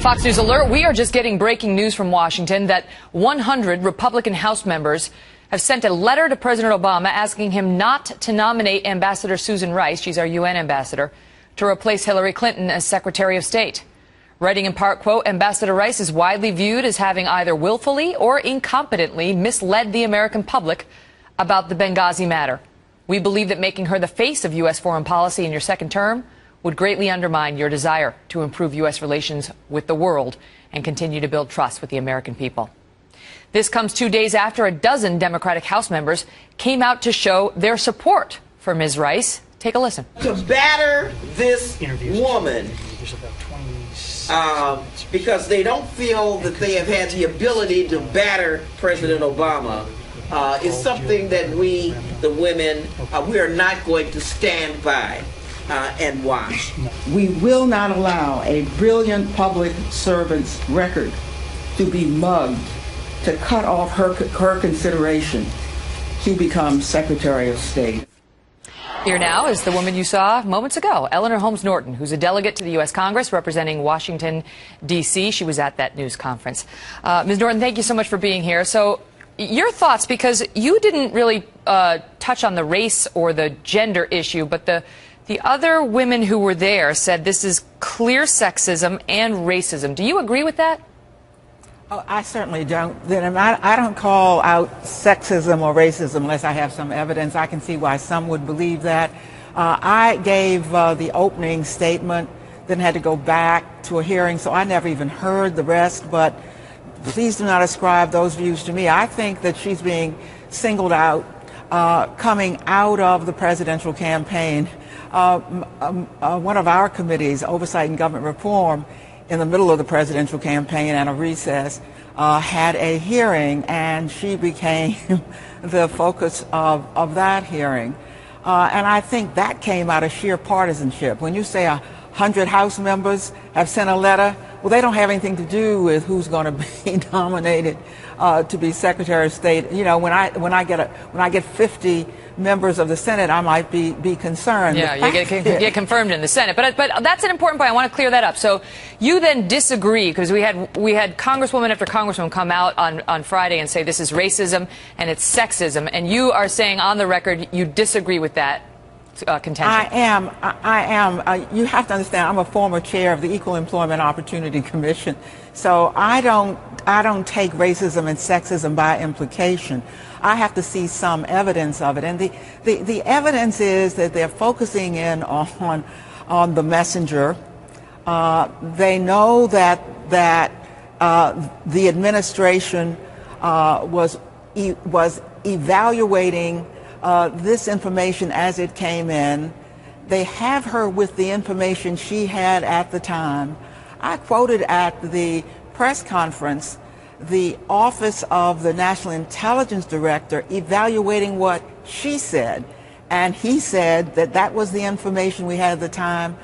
Fox News Alert, we are just getting breaking news from Washington that 100 Republican House members have sent a letter to President Obama asking him not to nominate Ambassador Susan Rice, she's our UN ambassador, to replace Hillary Clinton as Secretary of State. Writing in part, quote, Ambassador Rice is widely viewed as having either willfully or incompetently misled the American public about the Benghazi matter. We believe that making her the face of U.S. foreign policy in your second term would greatly undermine your desire to improve U.S. relations with the world and continue to build trust with the American people. This comes 2 days after a dozen Democratic House members came out to show their support for Ms. Rice. Take a listen. To batter this woman because they don't feel that they have had the ability to batter President Obama is something that we, the women, we are not going to stand by and watch. We will not allow a brilliant public servant's record to be mugged to cut off her consideration to become Secretary of State. Here now is the woman you saw moments ago, Eleanor Holmes Norton, who's a delegate to the U.S. Congress representing Washington, D.C. She was at that news conference. Ms. Norton, thank you so much for being here. So your thoughts, because you didn't really touch on the race or the gender issue, but the other women who were there said this is clear sexism and racism. Do you agree with that? Oh, I certainly don't. I don't call out sexism or racism unless I have some evidence. I can see why some would believe that. I gave the opening statement, then had to go back to a hearing, so I never even heard the rest, but please do not ascribe those views to me. I think that she's being singled out coming out of the presidential campaign. One of our committees, Oversight and Government Reform, in the middle of the presidential campaign and a recess, had a hearing, and she became the focus of that hearing. And I think that came out of sheer partisanship. When you say 100 House members have sent a letter, well, they don't have anything to do with who's going to be nominated to be Secretary of State. You know, when I get 50 members of the Senate, I might be concerned. Yeah, you get confirmed in the Senate. But that's an important point. I want to clear that up. So you then disagree, because we had Congresswoman after Congresswoman come out on Friday and say this is racism and it's sexism, and you are saying on the record you disagree with that contention. I am. You have to understand, I'm a former chair of the Equal Employment Opportunity Commission, so I don't take racism and sexism by implication. I have to see some evidence of it, and the evidence is that they're focusing in on the messenger. They know that the administration was evaluating this information as it came in. They have her with the information she had at the time. I quoted at the press conference the Office of the National Intelligence Director evaluating what she said, and he said that that was the information we had at the time,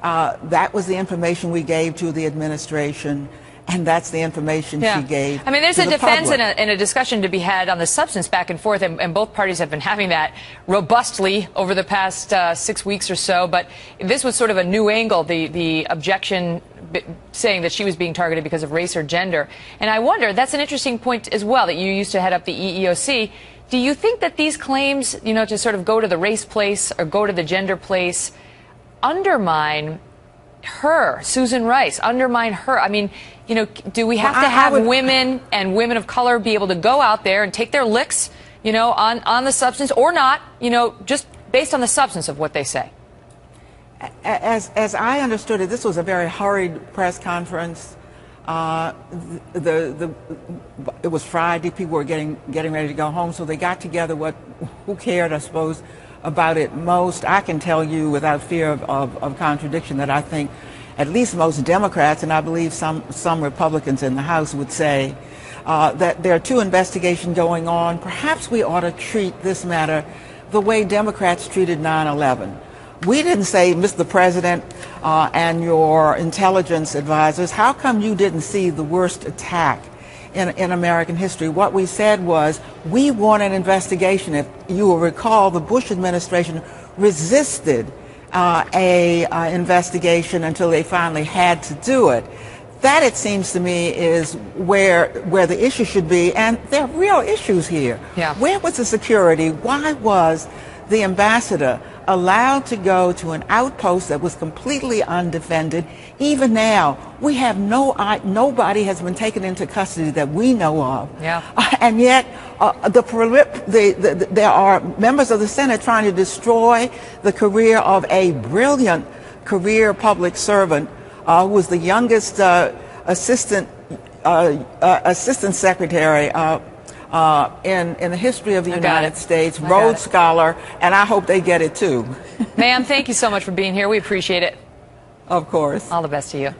that was the information we gave to the administration, and that's the information she gave. I mean, there's a defense public. and a discussion to be had on the substance back and forth, and both parties have been having that robustly over the past 6 weeks or so. But this was sort of a new angle, the objection saying that she was being targeted because of race or gender. And I wonder, that's an interesting point as well, that you used to head up the EEOC. Do you think that these claims, you know, to sort of go to the race place or go to the gender place, undermine her, Susan Rice, undermine her? I mean, you know, do we have to have women and women of color be able to go out there and take their licks, you know, on the substance, or not, you know, just based on the substance of what they say? As I understood it, this was a very hurried press conference. It was Friday. People were getting ready to go home, so they got together. Who cared, I suppose, about it most? I can tell you without fear of contradiction that I think at least most Democrats, and I believe some Republicans in the House, would say that there are two investigations going on. Perhaps we ought to treat this matter the way Democrats treated 9/11. We didn't say, Mr. President and your intelligence advisors, how come you didn't see the worst attack in American history? What we said was, we want an investigation. If you will recall, the Bush administration resisted an investigation until they finally had to do it. That, it seems to me, is where the issue should be, and there are real issues here. Yeah. Where was the security? Why was the ambassador allowed to go to an outpost that was completely undefended? Even now, we have nobody has been taken into custody that we know of. Yeah. And yet, there are members of the Senate trying to destroy the career of a brilliant career public servant who was the youngest assistant secretary in the history of the United States, Rhodes Scholar, and I hope they get it too. Ma'am, thank you so much for being here. We appreciate it. Of course. All the best to you.